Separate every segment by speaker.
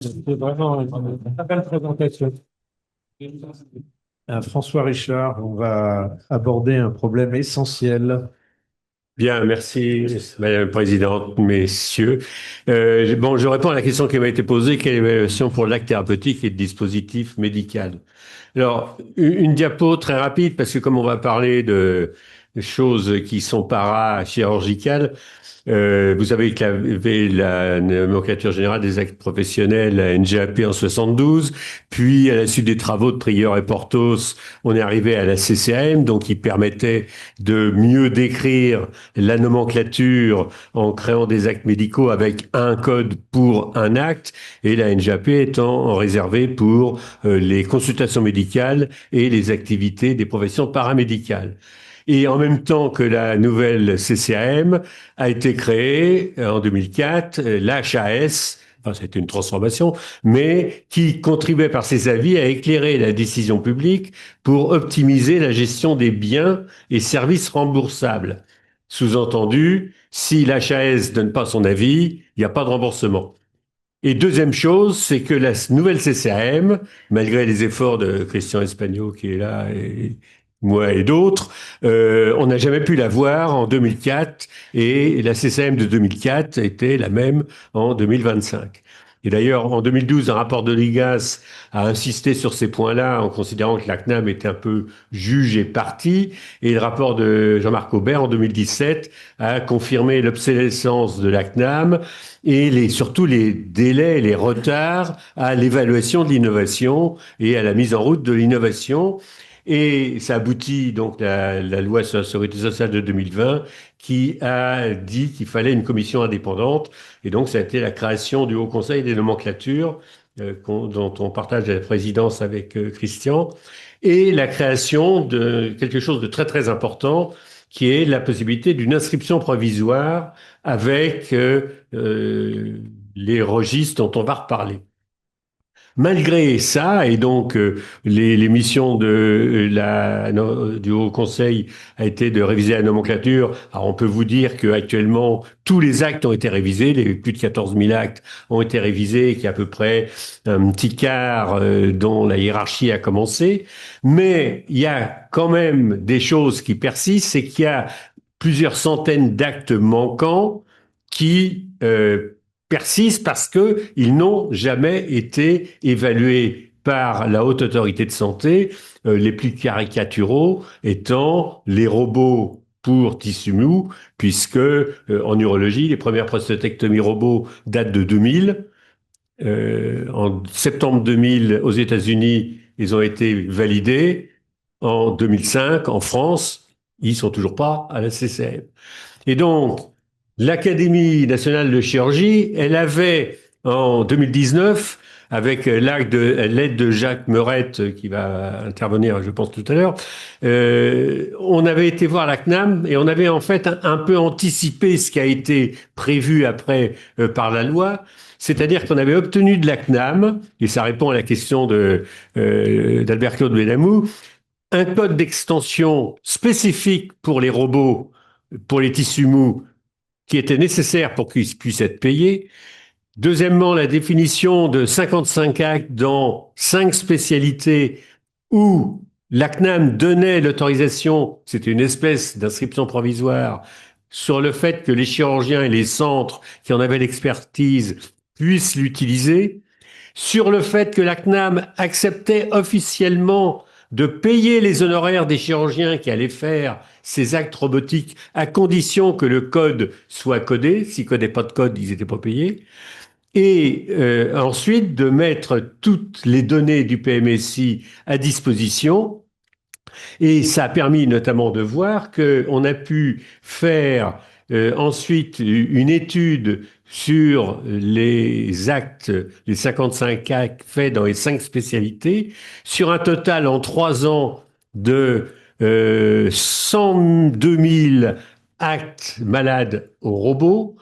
Speaker 1: C'est vraiment une très belle présentation. François Richard, on va aborder un problème essentiel.
Speaker 2: Bien, merci, Madame la Présidente, messieurs. Bon, je réponds à la question qui m'a été posée, quelle est l'évaluation pour l'acte thérapeutique et le dispositif médical? Alors, une diapo très rapide, parce que comme on va parler de choses qui sont para-chirurgicales, vous savez qu'il y avait la nomenclature générale des actes professionnels, la NGAP en 72, puis à la suite des travaux de Prieur et Portos, on est arrivé à la CCAM, donc qui permettait de mieux décrire la nomenclature en créant des actes médicaux avec un code pour un acte, et la NGAP étant réservée pour les consultations médicales et les activités des professions paramédicales. Et en même temps que la nouvelle CCAM a été créée en 2004, l'HAS, enfin c'était une transformation, mais qui contribuait par ses avis à éclairer la décision publique pour optimiser la gestion des biens et services remboursables. Sous-entendu, si l'HAS donne pas son avis, il n'y a pas de remboursement. Et deuxième chose, c'est que la nouvelle CCAM, malgré les efforts de Christian Espagno qui est là et moi et d'autres, on n'a jamais pu la voir en 2004 et la CCAM de 2004 était la même en 2025. Et d'ailleurs, en 2012, un rapport de l'IGAS a insisté sur ces points-là en considérant que la CNAM était un peu juge et partie. Et le rapport de Jean-Marc Aubert en 2017 a confirmé l'obsolescence de la CNAM et surtout les délais et les retards à l'évaluation de l'innovation et à la mise en route de l'innovation. Et ça aboutit donc à la loi sur la sécurité sociale de 2020 qui a dit qu'il fallait une commission indépendante. Et donc ça a été la création du Haut Conseil des nomenclatures dont on partage la présidence avec Christian et la création de quelque chose de très très important qui est la possibilité d'une inscription provisoire avec les registres dont on va reparler. Malgré ça, et donc les missions du Haut Conseil a été de réviser la nomenclature. Alors on peut vous dire qu'actuellement, tous les actes ont été révisés, les plus de 14 000 actes ont été révisés, qu'il y a à peu près un petit quart dont la hiérarchie a commencé. Mais il y a quand même des choses qui persistent, c'est qu'il y a plusieurs centaines d'actes manquants qui persistent parce qu'ils n'ont jamais été évalués par la Haute Autorité de Santé, les plus caricaturaux étant les robots pour tissu mou, puisque en urologie, les premières prostatectomies robots datent de 2000. En septembre 2000, aux États-Unis, ils ont été validés. En 2005, en France, ils sont toujours pas à la CCM. Et donc, l'Académie nationale de chirurgie, elle avait en 2019, avec l'aide de Jacques Meurette, qui va intervenir, je pense, tout à l'heure, on avait été voir la CNAM et on avait en fait un peu anticipé ce qui a été prévu après par la loi. C'est-à-dire qu'on avait obtenu de la CNAM, et ça répond à la question d'Albert Claude Benamou, un code d'extension spécifique pour les robots, pour les tissus mous, qui était nécessaire pour qu'ils puissent être payés. Deuxièmement, la définition de 55 actes dans 5 spécialités où la CNAM donnait l'autorisation, c'était une espèce d'inscription provisoire, sur le fait que les chirurgiens et les centres qui en avaient l'expertise puissent l'utiliser, sur le fait que la CNAM acceptait officiellement de payer les honoraires des chirurgiens qui allaient faire ces actes robotiques à condition que le code soit codé. S'ils ne codaient pas de code, ils n'étaient pas payés. Et ensuite, de mettre toutes les données du PMSI à disposition. Et ça a permis notamment de voir qu'on a pu faire ensuite une étude sur les actes, les 55 actes faits dans les 5 spécialités, sur un total en 3 ans de 102 000 actes malades au robot,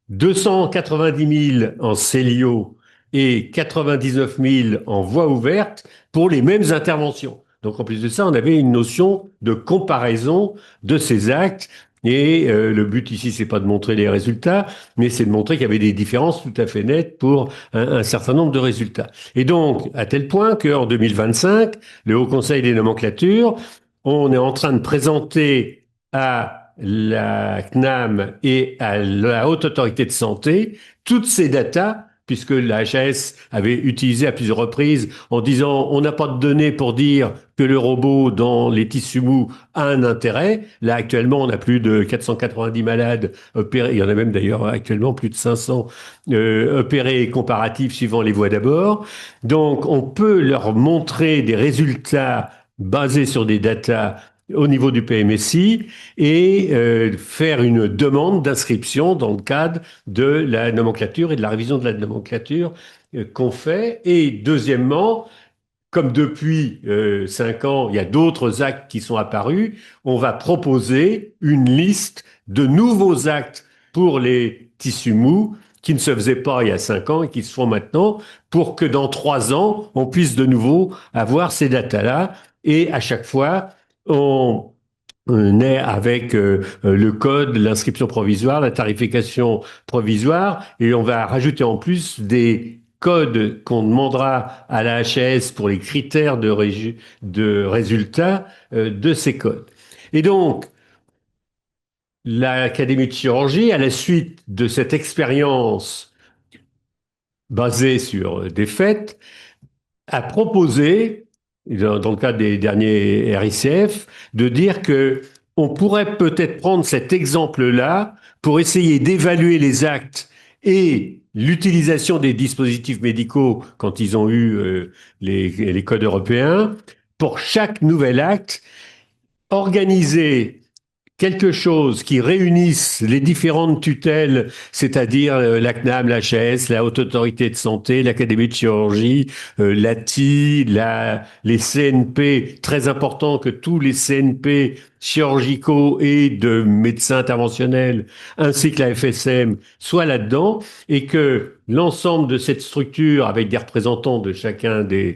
Speaker 2: 290 000 en célio et 99 000 en voie ouverte pour les mêmes interventions. Donc en plus de ça, on avait une notion de comparaison de ces actes Et le but ici, c'est pas de montrer les résultats, mais c'est de montrer qu'il y avait des différences tout à fait nettes pour un certain nombre de résultats. Et donc, à tel point qu'en 2025, le Haut Conseil des nomenclatures, on est en train de présenter à la CNAM et à la Haute Autorité de Santé toutes ces datas, puisque la HAS avait utilisé à plusieurs reprises en disant on n'a pas de données pour dire que le robot dans les tissus mous a un intérêt. Là, actuellement, on a plus de 490 malades opérés. Il y en a même d'ailleurs actuellement plus de 500 opérés comparatifs suivant les voies d'abord. Donc, on peut leur montrer des résultats basés sur des datas au niveau du PMSI et faire une demande d'inscription dans le cadre de la nomenclature et de la révision de la nomenclature qu'on fait. Et deuxièmement, comme depuis 5 ans, il y a d'autres actes qui sont apparus, on va proposer une liste de nouveaux actes pour les tissus mous qui ne se faisaient pas il y a 5 ans et qui se font maintenant, pour que dans 3 ans, on puisse de nouveau avoir ces datas-là. Et à chaque fois, on est avec le code, l'inscription provisoire, la tarification provisoire, et on va rajouter en plus des codes qu'on demandera à la HAS pour les critères de résultats de ces codes. Et donc, l'Académie de chirurgie, à la suite de cette expérience basée sur des faits, a proposé, dans le cadre des derniers RICF, de dire que on pourrait peut-être prendre cet exemple-là pour essayer d'évaluer les actes et l'utilisation des dispositifs médicaux quand ils ont eu les codes européens. Pour chaque nouvel acte, organiser quelque chose qui réunisse les différentes tutelles, c'est-à-dire la CNAM, la HAS, la Haute Autorité de Santé, l'Académie de chirurgie, l'ATI, les CNP, très important que tous les CNP chirurgicaux et de médecins interventionnels, ainsi que la FSM, soient là-dedans, et que l'ensemble de cette structure, avec des représentants de chacun de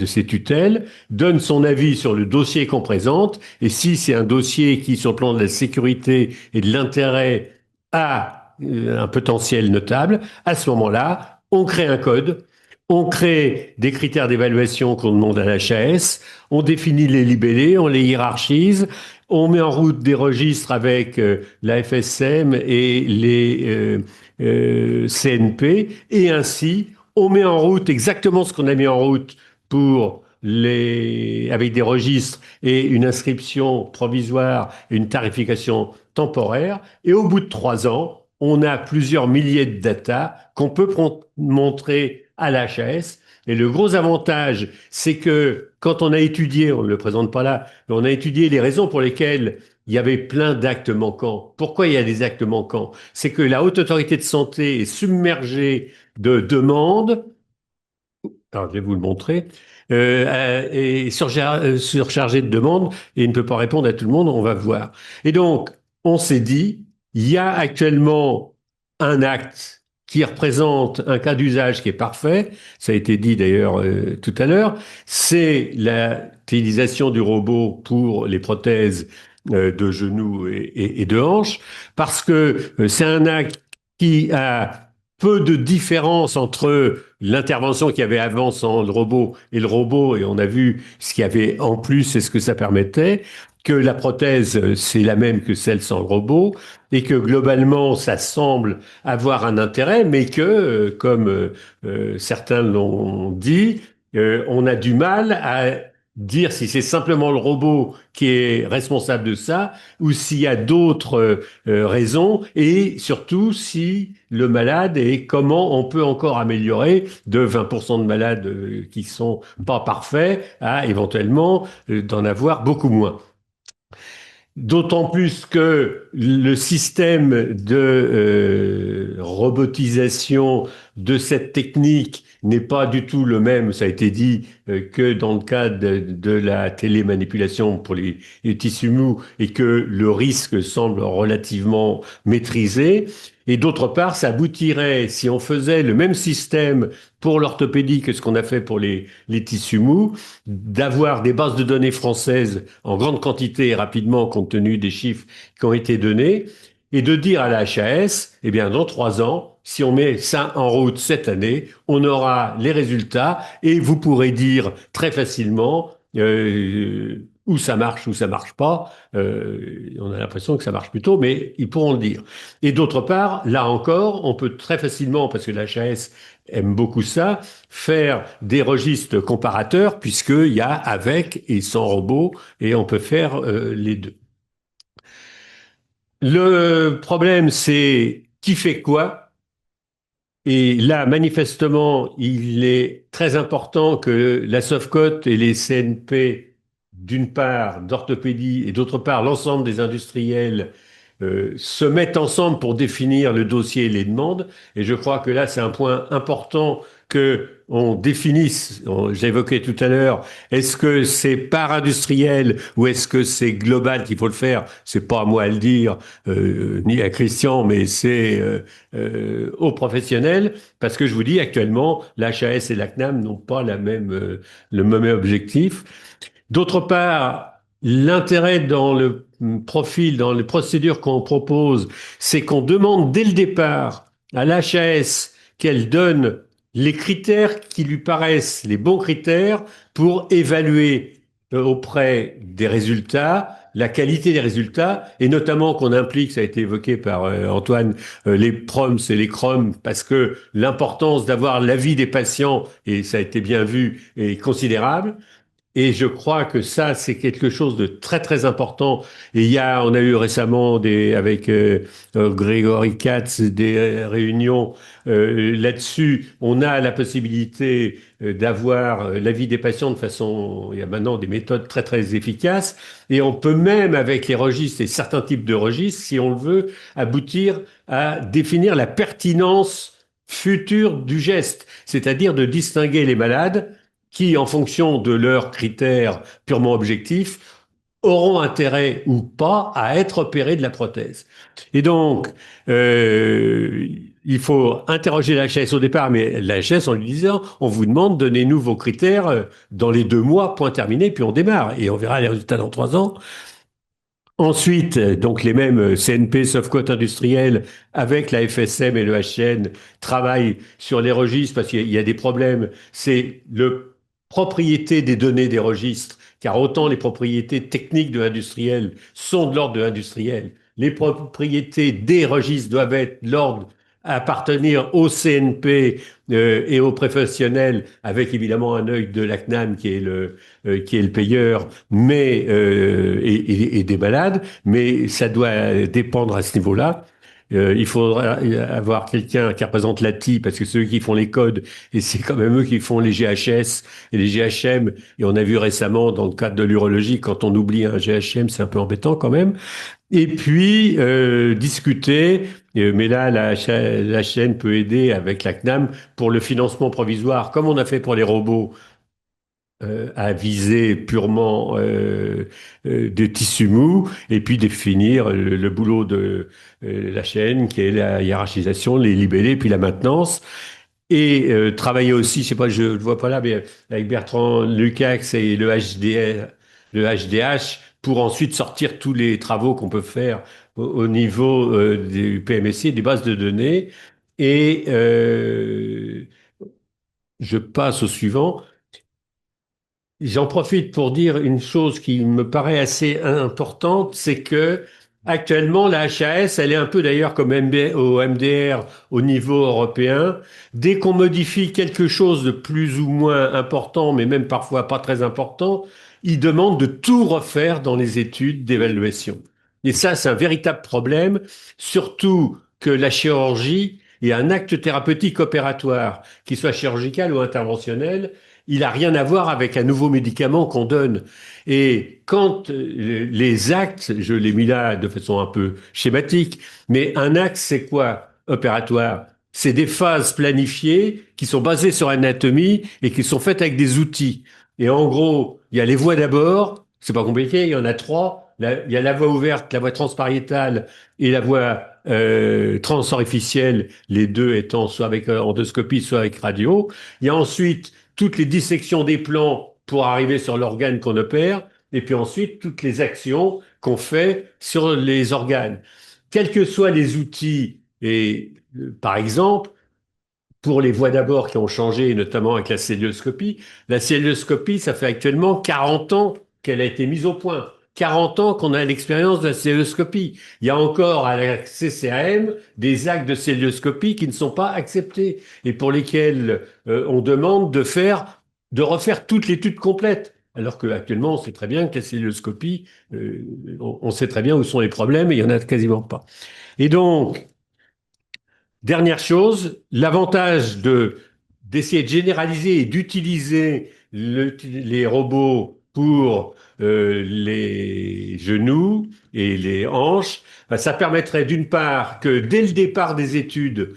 Speaker 2: ces tutelles, donne son avis sur le dossier qu'on présente, et si c'est un dossier qui, sur le plan de la sécurité et de l'intérêt, a un potentiel notable, à ce moment-là, on crée un code, on crée des critères d'évaluation qu'on demande à la HAS, on définit les libellés, on les hiérarchise, on met en route des registres avec la FSM et les CNP, et ainsi, on met en route exactement ce qu'on a mis en route pour avec des registres et une inscription provisoire et une tarification temporaire. Et au bout de 3 ans, on a plusieurs milliers de datas qu'on peut montrer à l'HAS. Et le gros avantage, c'est que quand on a étudié, on ne le présente pas là, mais on a étudié les raisons pour lesquelles il y avait plein d'actes manquants. Pourquoi il y a des actes manquants? C'est que la Haute Autorité de Santé est submergée de demandes. Alors, je vais vous le montrer. Et surchargé de demandes et ne peut pas répondre à tout le monde, on va voir. Et donc, on s'est dit, il y a actuellement un acte qui représente un cas d'usage qui est parfait, ça a été dit d'ailleurs tout à l'heure, c'est l'utilisation du robot pour les prothèses de genoux et de hanches, parce que c'est un acte qui a peu de différence entre l'intervention qu'il y avait avant sans le robot et on a vu ce qu'il y avait en plus et ce que ça permettait, que la prothèse, c'est la même que celle sans le robot, et que globalement, ça semble avoir un intérêt, mais que, comme certains l'ont dit, on a du mal à dire si c'est simplement le robot qui est responsable de ça ou s'il y a d'autres raisons et surtout si le malade et comment on peut encore améliorer de 20% de malades qui sont pas parfaits à éventuellement d'en avoir beaucoup moins. D'autant plus que le système de robotisation de cette technique n'est pas du tout le même, ça a été dit, que dans le cas de la télémanipulation pour les tissus mous et que le risque semble relativement maîtrisé. Et d'autre part, ça aboutirait, si on faisait le même système pour l'orthopédie que ce qu'on a fait pour les tissus mous, d'avoir des bases de données françaises en grande quantité et rapidement compte tenu des chiffres qui ont été donnés, et de dire à la HAS, eh bien, dans 3 ans, si on met ça en route cette année, on aura les résultats et vous pourrez dire très facilement où ça marche pas. On a l'impression que ça marche plutôt, mais ils pourront le dire. Et d'autre part, là encore, on peut très facilement, parce que la HAS aime beaucoup ça, faire des registres comparateurs, puisqu'il y a avec et sans robot, et on peut faire les deux. Le problème, c'est qui fait quoi? Et là, manifestement, il est très important que la Sofcote et les CNP, d'une part, d'orthopédie, et d'autre part, l'ensemble des industriels, se mettent ensemble pour définir le dossier et les demandes. Et je crois que là, c'est un point important que on définisse. J'évoquais tout à l'heure, est-ce que c'est par industriel ou est-ce que c'est global qu'il faut le faire? C'est pas à moi à le dire, ni à Christian, mais c'est aux professionnels, parce que je vous dis actuellement, l'HAS et la CNAM n'ont pas le même objectif. D'autre part, l'intérêt dans le profil, dans les procédures qu'on propose, c'est qu'on demande dès le départ à l'HAS qu'elle donne les critères qui lui paraissent les bons critères pour évaluer auprès des résultats, la qualité des résultats, et notamment qu'on implique, ça a été évoqué par Antoine, les PROMS et les CROM, parce que l'importance d'avoir l'avis des patients, et ça a été bien vu, est considérable. Et je crois que ça, c'est quelque chose de très très important. Et on a eu récemment avec Grégory Katz des réunions là-dessus. On a la possibilité d'avoir l'avis des patients de façon. Il y a maintenant des méthodes très très efficaces. Et on peut même, avec les registres et certains types de registres, si on le veut, aboutir à définir la pertinence future du geste, c'est-à-dire de distinguer les malades qui, en fonction de leurs critères purement objectifs, auront intérêt ou pas à être opérés de la prothèse. Et donc, il faut interroger la l'HS au départ, mais la l'HS en lui disant, on vous demande, donnez-nous vos critères dans les 2 mois, point terminé, puis on démarre, et on verra les résultats dans 3 ans. Ensuite, donc les mêmes CNP, Sofcote industriels, avec la FSM et le HN, travaillent sur les registres parce qu'il y a des problèmes. C'est le propriété des données des registres, car autant les propriétés techniques de l'industriel sont de l'ordre de l'industriel, les propriétés des registres doivent être de l'ordre appartenir au CNP et aux professionnels, avec évidemment un œil de la CNAM qui est le payeur, mais et des malades, mais ça doit dépendre à ce niveau-là. Il faudra avoir quelqu'un qui représente l'ATI, parce que ceux qui font les codes, et c'est quand même eux qui font les GHS et les GHM, et on a vu récemment dans le cadre de l'urologie, quand on oublie un GHM, c'est un peu embêtant quand même. Et puis discuter, mais là la chaîne peut aider avec la CNAM pour le financement provisoire, comme on a fait pour les robots à viser purement des tissus mous, et puis définir le boulot de la chaîne, qui est la hiérarchisation, les libellés, puis la maintenance. Et travailler aussi, je sais pas, je ne le vois pas là, mais avec Bertrand Lucax et le HDH, pour ensuite sortir tous les travaux qu'on peut faire au niveau du PMSI, des bases de données. Et je passe au suivant. J'en profite pour dire une chose qui me paraît assez importante, c'est que actuellement la HAS, elle est un peu d'ailleurs comme au MDR au niveau européen. Dès qu'on modifie quelque chose de plus ou moins important, mais même parfois pas très important, ils demandent de tout refaire dans les études d'évaluation. Et ça, c'est un véritable problème, surtout que la chirurgie est un acte thérapeutique opératoire, qu'il soit chirurgical ou interventionnel, il n'a rien à voir avec un nouveau médicament qu'on donne. Et quand les actes, je l'ai mis là de façon un peu schématique, mais un acte, c'est quoi opératoire? c'est des phases planifiées qui sont basées sur l'anatomie et qui sont faites avec des outils. Et en gros, il y a les voies d'abord, c'est pas compliqué, il y en a trois. Il y a la voie ouverte, la voie transpariétale et la voie transorificielle, les deux étant soit avec endoscopie, soit avec radio. Il y a ensuite toutes les dissections des plans pour arriver sur l'organe qu'on opère, et puis ensuite toutes les actions qu'on fait sur les organes. Quels que soient les outils, et par exemple, pour les voies d'abord qui ont changé, notamment avec la célioscopie, ça fait actuellement 40 ans qu'elle a été mise au point. 40 ans qu'on a l'expérience de la célioscopie. Il y a encore à la CCAM des actes de célioscopie qui ne sont pas acceptés et pour lesquels on demande de refaire toute l'étude complète. Alors qu'actuellement, on sait très bien que la célioscopie, on sait très bien où sont les problèmes et il n'y en a quasiment pas. Et donc, dernière chose, l'avantage d'essayer de généraliser et d'utiliser les robots pour les genoux et les hanches, ben, ça permettrait d'une part que dès le départ des études,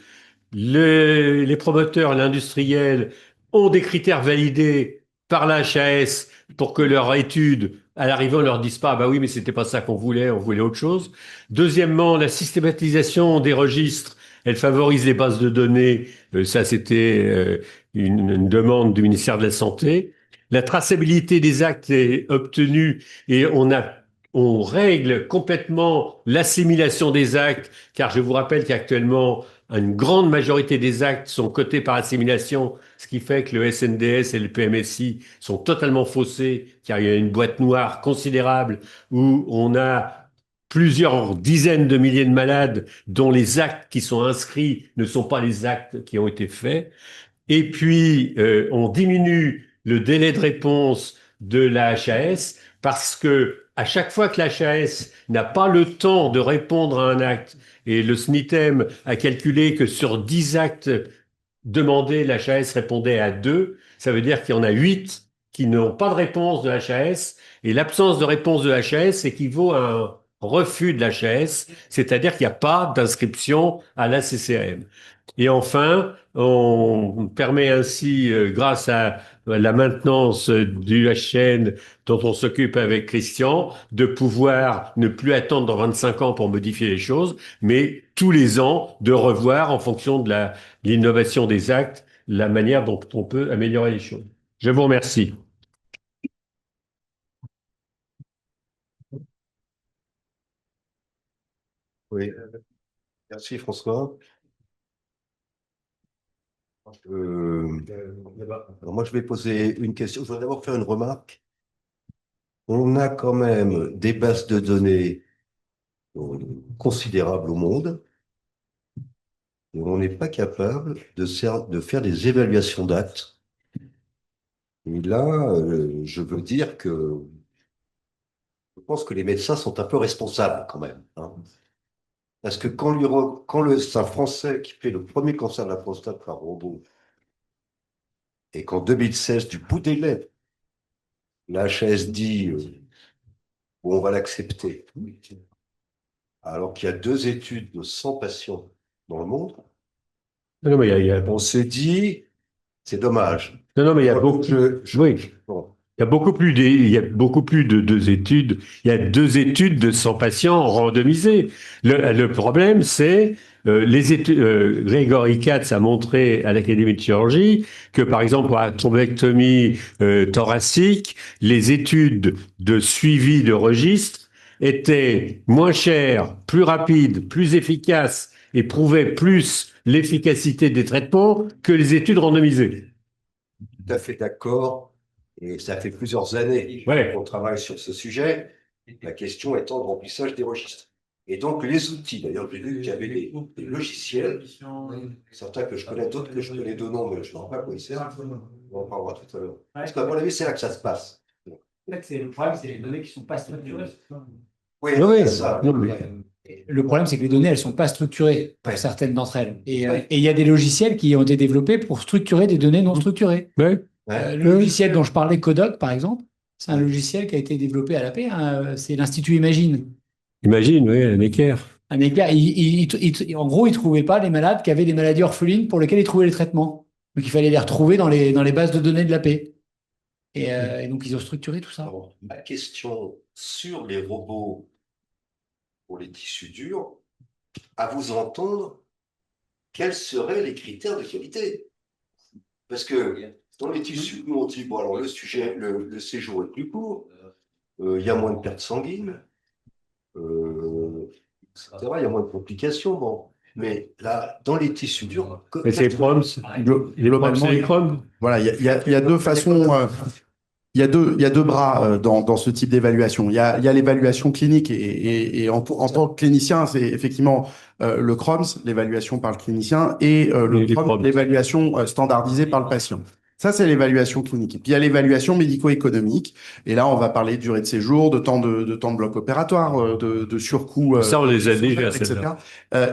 Speaker 2: les promoteurs, l'industriel ont des critères validés par la HAS pour que leur étude, à l'arrivée, on leur dise pas, bah oui, mais c'était pas ça qu'on voulait, on voulait autre chose. Deuxièmement, la systématisation des registres, elle favorise les bases de données. Ça, c'était une demande du ministère de la Santé. La traçabilité des actes est obtenue et on règle complètement l'assimilation des actes, car je vous rappelle qu'actuellement, une grande majorité des actes sont cotés par assimilation, ce qui fait que le SNDS et le PMSI sont totalement faussés, car il y a une boîte noire considérable où on a plusieurs dizaines de milliers de malades dont les actes qui sont inscrits ne sont pas les actes qui ont été faits. Et puis, on diminue le délai de réponse de la HAS parce que à chaque fois que la HAS n'a pas le temps de répondre à un acte, et le SNITEM a calculé que sur 10 actes demandés, la HAS répondait à 2, ça veut dire qu'il y en a 8 qui n'ont pas de réponse de la HAS, et l'absence de réponse de la HAS équivaut à un refus de la HAS, c'est-à-dire qu'il n'y a pas d'inscription à la CCAM. Et enfin, on permet ainsi, grâce à la maintenance du HN dont on s'occupe avec Christian, de pouvoir ne plus attendre dans 25 ans pour modifier les choses, mais tous les ans de revoir en fonction de l'innovation des actes, la manière dont on peut améliorer les choses. Je vous remercie.
Speaker 3: Oui, merci François. Alors moi, je vais poser une question. Je voudrais d'abord faire une remarque. On a quand même des bases de données considérables au monde et on n'est pas capable de faire des évaluations d'actes. Et là, je veux dire que je pense que les médecins sont un peu responsables quand même, hein. Parce que c'est un Français qui fait le premier cancer de la prostate par robot et qu'en 2016, du bout des lèvres, la HAS dit bon, on va l'accepter. Alors qu'il y a 2 études de 100 patients dans le monde,
Speaker 2: Non, mais
Speaker 3: on s'est dit, c'est dommage.
Speaker 2: non, mais il y a beaucoup. Oui.
Speaker 3: Bon.
Speaker 2: Il y a beaucoup plus de 2 études. Il y a 2 études de 100 patients randomisés. Le problème, c'est les études. Grégory Katz a montré à l'Académie de chirurgie que, par exemple, pour la thrombectomie thoracique, les études de suivi de registre étaient moins chères, plus rapides, plus efficaces et prouvaient plus l'efficacité des traitements que les études randomisées.
Speaker 3: Tout à fait d'accord. Et ça fait plusieurs années qu'on travaille sur ce sujet. La question étant le remplissage des registres. Et donc, les outils, d'ailleurs, j'ai vu qu'il y avait des logiciels, certains que je connais, d'autres que je connais de nom, mais je ne sais pas à quoi ils servent. On en parlera tout à l'heure. Parce qu'à mon avis, c'est là que ça se passe.
Speaker 4: Le problème, c'est les données qui ne sont pas structurées.
Speaker 3: Oui,
Speaker 2: Oui,
Speaker 3: ça.
Speaker 4: Le problème, c'est que les données, elles ne sont pas structurées pour certaines d'entre elles. Et il y a des logiciels qui ont été développés pour structurer des données non structurées.
Speaker 2: Ouais.
Speaker 4: Le logiciel dont je parlais, Codoc, par exemple, c'est un logiciel qui a été développé à la paix, hein, c'est l'Institut Imagine.
Speaker 2: Imagine, oui, la Necker.
Speaker 4: un écart. En gros, ils trouvaient pas les malades qui avaient des maladies orphelines pour lesquelles ils trouvaient les traitements. Donc, il fallait les retrouver dans les bases de données de la paix. Et donc, ils ont structuré tout ça.
Speaker 3: Alors, ma question sur les robots pour les tissus durs, à vous entendre, quels seraient les critères de qualité? Parce que dans les tissus, nous on dit, bon alors le séjour est plus court, il y a moins de pertes sanguines, etc. Il y a moins de complications, bon. Mais là, dans les tissus durs,
Speaker 2: Mais c'est les proms, c'est les proms.
Speaker 5: Voilà, il y a deux façons. Il y a deux bras dans ce type d'évaluation. Il y a l'évaluation clinique et en tant que clinicien, c'est effectivement le CROMS, l'évaluation par le clinicien, et le
Speaker 2: Les
Speaker 5: PROMS,
Speaker 2: PROMS.
Speaker 5: l'évaluation standardisée par le patient. Ça, c'est l'évaluation clinique. Et puis, il y a l'évaluation médico-économique. Et là, on va parler de durée de séjour, de temps de bloc opératoire, de surcoût.
Speaker 2: Ça, on les a déjà,
Speaker 5: etc.
Speaker 2: celles-là.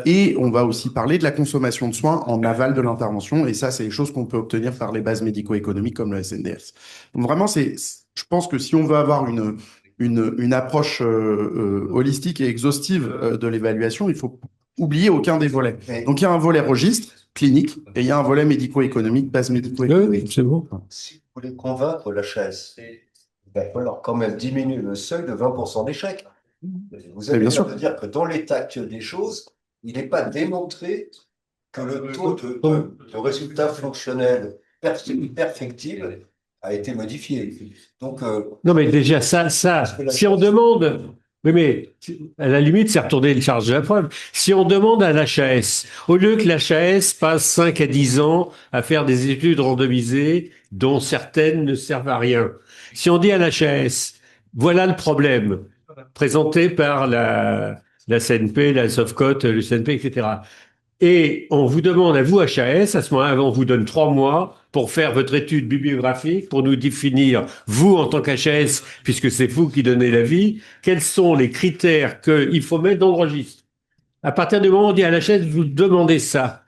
Speaker 5: Et on va aussi parler de la consommation de soins en aval de l'intervention. Et ça, c'est des choses qu'on peut obtenir par les bases médico-économiques comme le SNDS. Donc vraiment, je pense que si on veut avoir une approche holistique et exhaustive de l'évaluation, il faut oublier aucun des volets. Donc il y a un volet registre clinique et il y a un volet médico-économique, base médico-économique.
Speaker 2: Oui, c'est bon.
Speaker 3: si vous voulez convaincre l'HAS, il va falloir quand même diminuer le seuil de 20% d'échec. Vous avez
Speaker 5: bien
Speaker 3: l'air
Speaker 5: sûr.
Speaker 3: de dire que dans l'état actuel des choses, il n'est pas démontré que le taux de résultat fonctionnel perfectible a été modifié. Donc,
Speaker 2: Non, mais déjà, si on demande, oui, mais à la limite, c'est retourner une charge de la preuve. Si on demande à l'HAS, au lieu que l'HAS passe 5 à 10 ans à faire des études randomisées dont certaines ne servent à rien, si on dit à l'HAS, voilà le problème présenté par la CNP, la Sofcot, le CNP, etc. Et on vous demande à vous, HAS, à ce moment-là, on vous donne 3 mois pour faire votre étude bibliographique, pour nous définir, vous en tant qu'HAS, puisque c'est vous qui donnez l'avis, quels sont les critères qu'il faut mettre dans le registre. À partir du moment où on dit à l'HAS, vous demandez ça,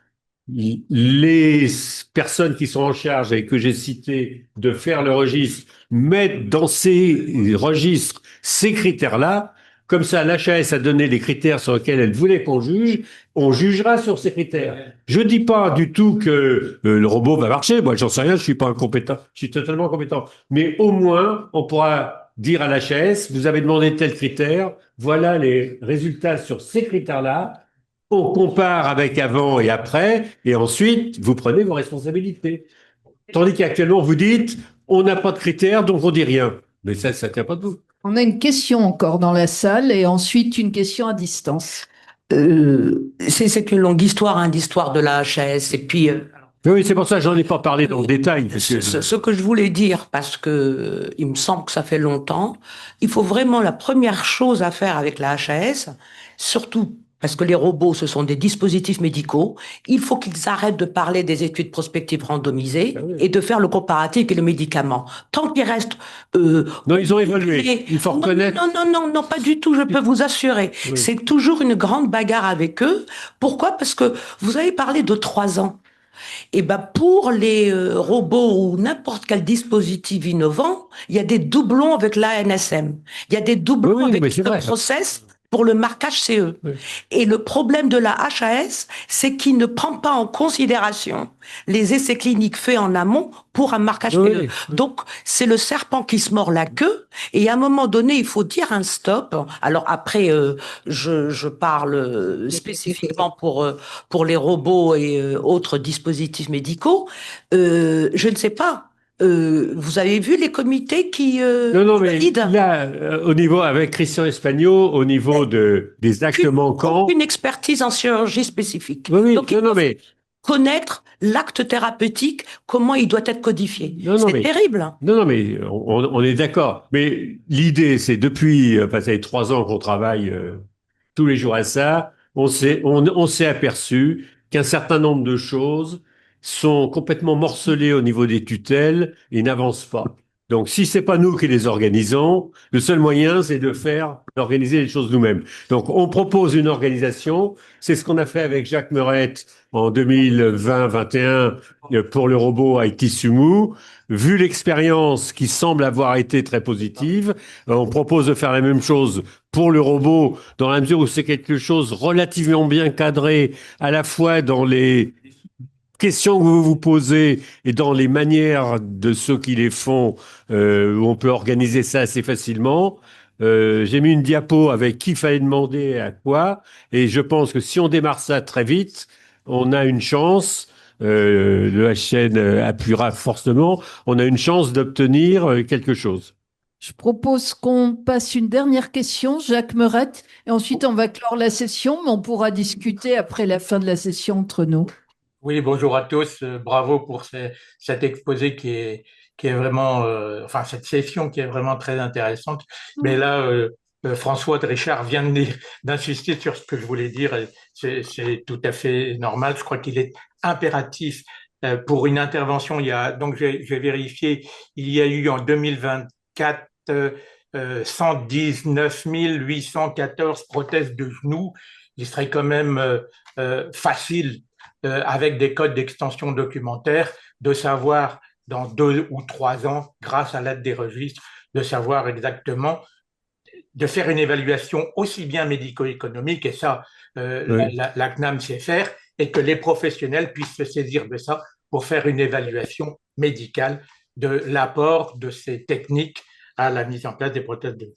Speaker 2: les personnes qui sont en charge et que j'ai citées de faire le registre mettent dans ces registres ces critères-là. Comme ça, l'HAS a donné les critères sur lesquels elle voulait qu'on juge. On jugera sur ces critères. Je dis pas du tout que le robot va marcher. Moi, j'en sais rien. Je suis pas incompétent. Je suis totalement compétent. Mais au moins, on pourra dire à l'HAS, vous avez demandé tel critère. Voilà les résultats sur ces critères-là. On compare avec avant et après. Et ensuite, vous prenez vos responsabilités. Tandis qu'actuellement, vous dites, on n'a pas de critères, donc on dit rien. Mais ça tient pas debout.
Speaker 6: On a une question encore dans la salle et ensuite une question à distance.
Speaker 7: C'est une longue histoire, hein, l'histoire de la HAS. Et puis,
Speaker 2: Oui, c'est pour ça que j'en ai pas parlé dans le détail. Parce que...
Speaker 7: ce que je voulais dire, parce que il me semble que ça fait longtemps, il faut vraiment la première chose à faire avec la HAS, surtout parce que les robots, ce sont des dispositifs médicaux, il faut qu'ils arrêtent de parler des études prospectives randomisées et de faire le comparatif avec le médicament. Tant qu'il reste...
Speaker 2: non, ils ont évolué. Il faut reconnaître...
Speaker 7: Non, pas du tout, je peux vous assurer.
Speaker 2: Oui.
Speaker 7: C'est toujours une grande bagarre avec eux. Pourquoi? Parce que vous avez parlé de 3 ans. Et ben pour les robots ou n'importe quel dispositif innovant, il y a des doublons avec l'ANSM. Il y a des doublons
Speaker 2: Oui, mais
Speaker 7: avec
Speaker 2: c'est
Speaker 7: le
Speaker 2: vrai.
Speaker 7: process pour le marquage CE.
Speaker 2: Oui.
Speaker 7: Et le problème de la HAS, c'est qu'il ne prend pas en considération les essais cliniques faits en amont pour un marquage
Speaker 2: Oui.
Speaker 7: CE. Donc, c'est le serpent qui se mord la queue. Et à un moment donné, il faut dire un stop. Alors après, je parle spécifiquement pour les robots et autres dispositifs médicaux. Je ne sais pas. Vous avez vu les comités qui
Speaker 2: Non, mais
Speaker 7: valident
Speaker 2: là, au niveau, avec Christian Espagno, au niveau des actes manquants...
Speaker 7: Une expertise en chirurgie spécifique.
Speaker 2: Oui,
Speaker 7: Donc, il
Speaker 2: non,
Speaker 7: faut
Speaker 2: mais...
Speaker 7: connaître l'acte thérapeutique, comment il doit être codifié.
Speaker 2: Non,
Speaker 7: C'est
Speaker 2: mais-
Speaker 7: terrible.
Speaker 2: Non, mais on est d'accord. Mais l'idée, c'est depuis, ça fait 3 ans qu'on travaille tous les jours à ça, on s'est aperçu qu'un certain nombre de choses sont complètement morcelées au niveau des tutelles et n'avancent pas. Donc, si c'est pas nous qui les organisons, le seul moyen, c'est d'organiser les choses nous-mêmes. Donc, on propose une organisation. C'est ce qu'on a fait avec Jacques Meurette en 2020-21 pour le robot IT Sumu. Vu l'expérience qui semble avoir été très positive, on propose de faire la même chose pour le robot dans la mesure où c'est quelque chose relativement bien cadré, à la fois dans les questions que vous vous posez et dans les manières de ceux qui les font, où on peut organiser ça assez facilement. J'ai mis une diapo avec qui fallait demander à quoi, et je pense que si on démarre ça très vite, on a une chance. Le HN appuiera fortement. On a une chance d'obtenir quelque chose.
Speaker 6: Je propose qu'on passe une dernière question, Jacques Meurette, et ensuite on va clore la session, mais on pourra discuter après la fin de la session entre nous.
Speaker 8: Oui, bonjour à tous. Bravo pour cet exposé qui est vraiment, enfin, cette session qui est vraiment très intéressante. Mais là, François de Richard vient d'insister sur ce que je voulais dire. Et c'est tout à fait normal. Je crois qu'il est impératif pour une intervention. Donc, j'ai vérifié, il y a eu en 2024 119 814 prothèses de genoux. Il serait quand même facile avec des codes d'extension documentaire, de savoir dans 2 ou 3 ans, grâce à l'aide des registres, de savoir exactement, de faire une évaluation aussi bien médico-économique, et ça,
Speaker 2: Oui.
Speaker 8: la CNAM sait faire, et que les professionnels puissent se saisir de ça pour faire une évaluation médicale de l'apport de ces techniques à la mise en place des prothèses de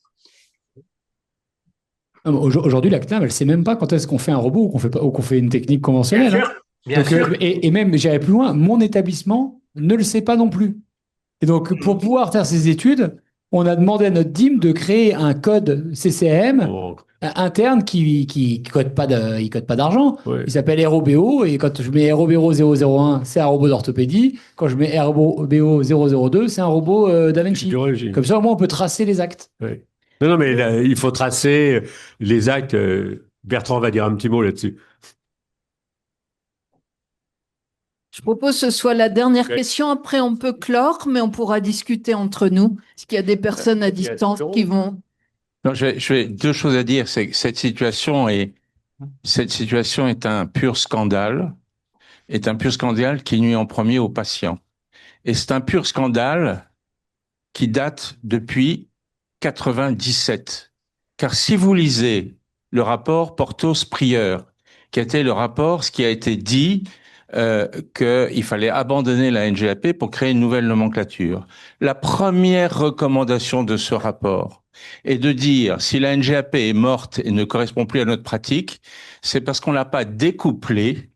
Speaker 4: Aujourd'hui, la CNAM, elle ne sait même pas quand est-ce qu'on fait un robot ou qu'on fait une technique
Speaker 8: Bien
Speaker 4: conventionnelle.
Speaker 8: sûr, bien
Speaker 4: Donc,
Speaker 8: sûr.
Speaker 4: et même, j'irai plus loin, mon établissement ne le sait pas non plus. Et donc, pour pouvoir faire ces études, on a demandé à notre DIM de créer un code CCM
Speaker 2: Oh,
Speaker 4: interne qui code pas il code pas d'argent.
Speaker 2: ouais.
Speaker 4: Il s'appelle ROBO, et quand je mets ROBO 001, c'est un robot d'orthopédie. Quand je mets ROBO 002, c'est un robot DaVinci.
Speaker 2: Chirurgie.
Speaker 4: Comme ça, au moins, on peut tracer les actes.
Speaker 2: Ouais. Non, non, mais là, il faut tracer les actes. Bertrand va dire un petit mot là-dessus.
Speaker 6: Je propose que ce soit la dernière
Speaker 2: Ouais.
Speaker 6: question. Après, on peut clore, mais on pourra discuter entre nous. Est-ce qu'il y a des personnes à distance qui vont...
Speaker 9: Non, deux choses à dire. C'est que cette situation est un pur scandale, qui nuit en premier aux patients. Et c'est un pur scandale qui date depuis 97. Car si vous lisez le rapport Portos-Prieur, qui était le rapport, ce qui a été dit, qu'il fallait abandonner la NGAP pour créer une nouvelle nomenclature. La première recommandation de ce rapport est de dire si la NGAP est morte et ne correspond plus à notre pratique, c'est parce qu'on n'a pas découplé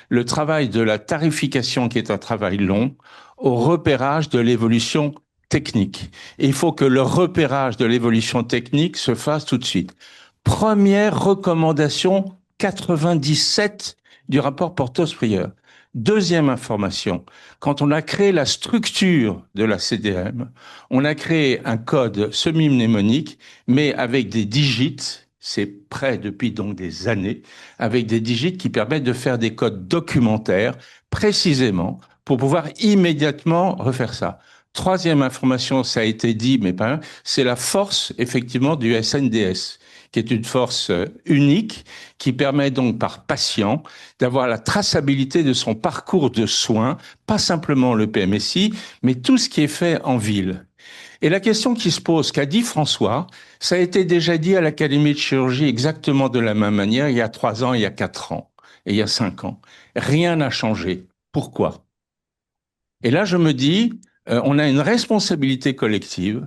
Speaker 9: le travail de la tarification, qui est un travail long, au repérage de l'évolution technique. Et il faut que le repérage de l'évolution technique se fasse tout de suite. Première recommandation 97 du rapport Portos-Prieur. Deuxième information, quand on a créé la structure de la CDM, on a créé un code semi-mnémonique, mais avec des digits, c'est prêt depuis donc des années, avec des digits qui permettent de faire des codes documentaires précisément pour pouvoir immédiatement refaire ça. Troisième information, ça a été dit, mais pas, c'est la force effectivement du SNDS, qui est une force unique, qui permet donc par patient d'avoir la traçabilité de son parcours de soins, pas simplement le PMSI, mais tout ce qui est fait en ville. Et la question qui se pose, qu'a dit François, ça a été déjà dit à l'Académie de chirurgie exactement de la même manière il y a 3 ans, il y a 4 ans et il y a 5 ans. Rien n'a changé. Pourquoi? Et là, je me dis, on a une responsabilité collective.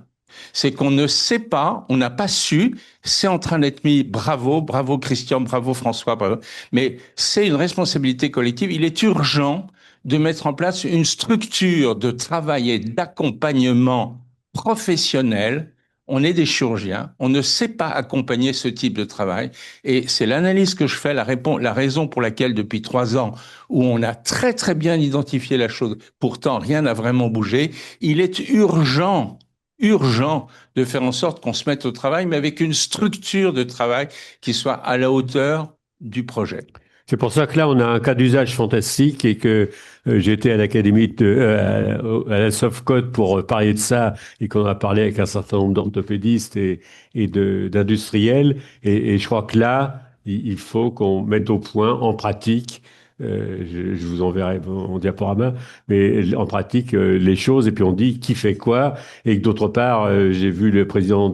Speaker 9: C'est qu'on ne sait pas, on n'a pas su, c'est en train d'être mis, bravo, bravo Christian, bravo François, bravo, mais c'est une responsabilité collective. Il est urgent de mettre en place une structure de travail et d'accompagnement professionnel. On est des chirurgiens, on ne sait pas accompagner ce type de travail, et c'est l'analyse que je fais, la raison pour laquelle depuis 3 ans, où on a très très bien identifié la chose, pourtant rien n'a vraiment bougé, il est urgent de faire en sorte qu'on se mette au travail, mais avec une structure de travail qui soit à la hauteur du projet.
Speaker 2: C'est pour ça que là, on a un cas d'usage fantastique et que j'étais à l'académie à la Softcode pour parler de ça et qu'on a parlé avec un certain nombre d'orthopédistes et d'industriels. Et je crois que là, il faut qu'on mette au point en pratique. Je vous enverrai mon diaporama, mais en pratique les choses et puis on dit qui fait quoi et que d'autre part j'ai vu le président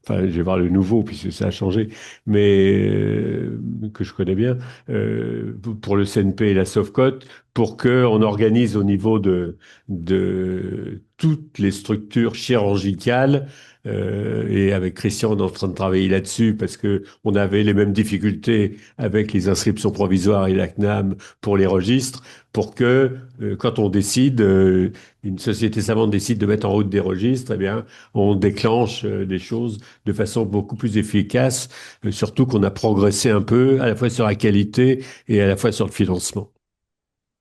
Speaker 2: enfin je vais voir le nouveau puisque ça a changé, mais que je connais bien pour le CNP et la Softcode pour que on organise au niveau de toutes les structures chirurgicales et avec Christian, on est en train de travailler là-dessus parce que on avait les mêmes difficultés avec les inscriptions provisoires et la CNAM pour les registres, pour que quand on décide, une société savante décide de mettre en route des registres, eh bien, on déclenche des choses de façon beaucoup plus efficace, surtout qu'on a progressé un peu à la fois sur la qualité et à la fois sur le financement.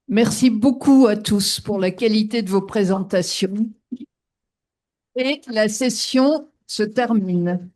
Speaker 6: Merci beaucoup à tous pour la qualité de vos présentations. Et la session se termine.